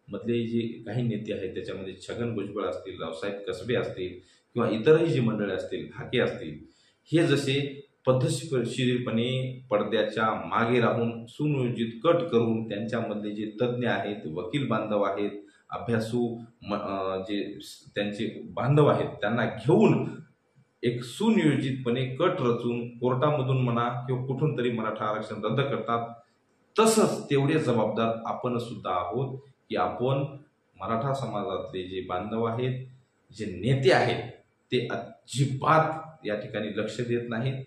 मधले जे काही नेते आहेत त्याच्यामध्ये छगन भुजबळ असतील, रावसाहेब कसबे असतील किंवा इतरही जी मंडळी असतील, हाके असतील, हे जसे पद्धतशीरपणे पडद्याच्या मागे राहून सुनियोजित कट करून त्यांच्यामधले जे तज्ज्ञ आहेत, वकील बांधव आहेत, अभ्यासू जे त्यांचे बांधव आहेत त्यांना घेऊन एक सुनियोजितपणे कट रचून कोर्टामधून म्हणा किंवा कुठून तरी मराठा आरक्षण रद्द करतात. तसंच तेवढे जबाबदार आपण सुद्धा आहोत की आपण मराठा समाजातले जे बांधव आहेत, जे नेते आहेत, ते अजिबात या ठिकाणी लक्ष देत नाहीत.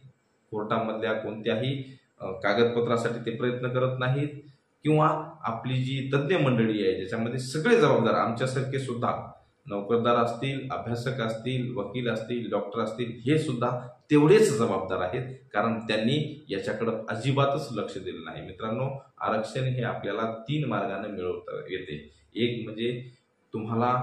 कोर्टामधल्या कोणत्याही कागदपत्रासाठी ते प्रयत्न करत नाहीत किंवा आपली जी तज्ज्ञ मंडळी आहे ज्याच्यामध्ये सगळे जबाबदार आमच्यासारखे सुद्धा नोकरदार असतील, अभ्यासक असतील, वकील असतील, डॉक्टर असतील, हे सुद्धा तेवढेच जबाबदार आहेत, कारण त्यांनी याच्याकडे अजिबातच लक्ष दिलं नाही. मित्रांनो, आरक्षण हे आपल्याला 3 मार्गाने मिळवता येते. एक म्हणजे तुम्हाला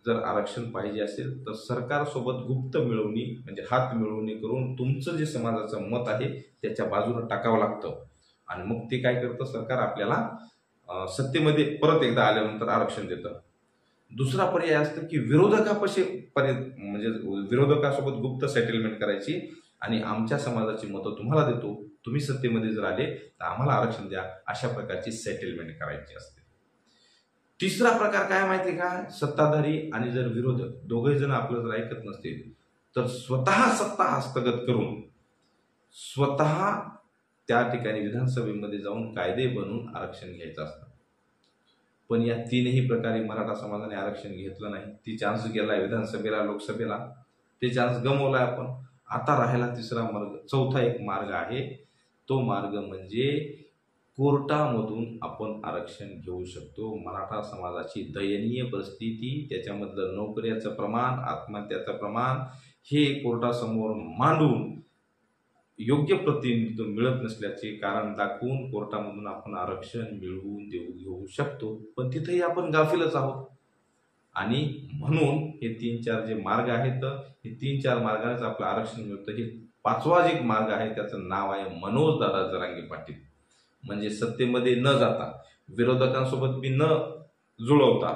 जर आरक्षण पाहिजे असेल तर सरकारसोबत गुप्त मिळवणी म्हणजे हात मिळवणी करून तुमचं जे समाजाचं मत आहे त्याच्या बाजूने टाकावं लागतं आणि मग ते काय करतं, सरकार आपल्याला सत्तेमध्ये परत एकदा आल्यानंतर आरक्षण देतं. दुसरा पर्याय असतं की विरोधकापाशी म्हणजे विरोधकासोबत गुप्त सेटलमेंट करायची आणि आमच्या समाजाची मतं तुम्हाला देतो, तुम्ही सत्तेमध्ये जर आले तर आम्हाला आरक्षण द्या, अशा प्रकारची सेटलमेंट करायची असते. तिसरा प्रकार काय माहिती का, सत्ताधारी आणि जर विरोधक दोघे जण आपलं जर ऐकत नसतील तर स्वतः सत्ता हस्तगत करून स्वतः त्या ठिकाणी विधानसभेमध्ये जाऊन कायदे बनवून आरक्षण घ्यायचं असतं. पण या 3ही प्रकारे मराठा समाजाने आरक्षण घेतलं नाही. ती चान्स गेलाय विधानसभेला, लोकसभेला, ते चान्स गमावलाय आपण. आता राहिला तिसरा मार्ग, चौथा एक मार्ग आहे. तो मार्ग म्हणजे कोर्टामधून आपण आरक्षण घेऊ शकतो. मराठा समाजाची दयनीय परिस्थिती, त्याच्यामधलं नोकऱ्याचं प्रमाण, आत्महत्याचं प्रमाण हे कोर्टासमोर मांडून योग्य प्रतिनिधित्व मिळत नसल्याचे कारण दाखवून कोर्टामधून आपण आरक्षण मिळवून घेऊ शकतो. पण तिथेही आपण गाफीलच आहोत आणि म्हणून हे 3-4 जे मार्ग आहेत, हे 3-4 मार्गानेच आपलं आरक्षण मिळतं. हे 5वा एक मार्ग आहे, त्याचं नाव आहे मनोजदादा जरांगे पाटील. म्हणजे सत्तेमध्ये न जाता, विरोधकांसोबत बी न जुळवता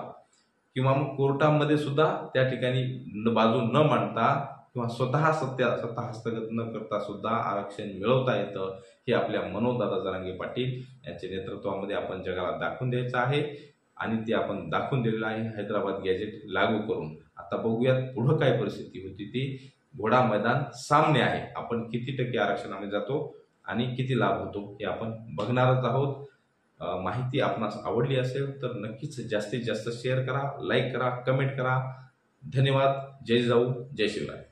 किंवा मग कोर्टामध्ये सुद्धा त्या ठिकाणी बाजू न मांडता किंवा स्वतः सत्ता हस्तगत न करता सुद्धा आरक्षण मिळवता येतं. हे आपल्या मनोजदादा जरांगे पाटील यांच्या नेतृत्वामध्ये आपण जगाला दाखवून द्यायचं आहे आणि ते आपण दाखवून दिलेलं आहे हैदराबाद गॅजेट लागू करून. आता बघूयात पुढं काय परिस्थिती होती ती. घोडा मैदान सामने आहे. आपण किती टक्के आरक्षणामध्ये जातो आणि किती लाभ होतो हे आपण बघणारच आहोत. माहिती आपणास आवडली असेल तर नक्कीच जास्तीत जास्त शेअर करा, लाईक करा, कमेंट करा. धन्यवाद. जय जाऊ, जय शिवराय.